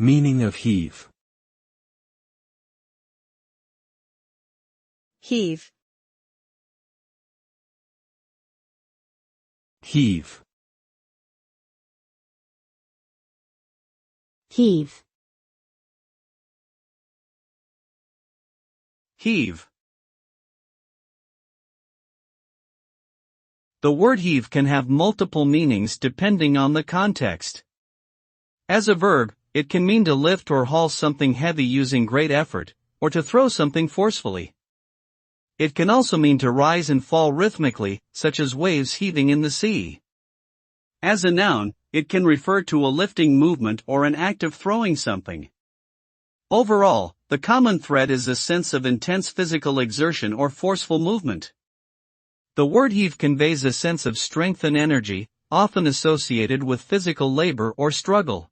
Meaning of heave. Heave. Heave. Heave. Heave. The word heave can have multiple meanings depending on the context. As a verb, it can mean to lift or haul something heavy using great effort, or to throw something forcefully. It can also mean to rise and fall rhythmically, such as waves heaving in the sea. As a noun, it can refer to a lifting movement or an act of throwing something. Overall, the common thread is a sense of intense physical exertion or forceful movement. The word heave conveys a sense of strength and energy, often associated with physical labor or struggle.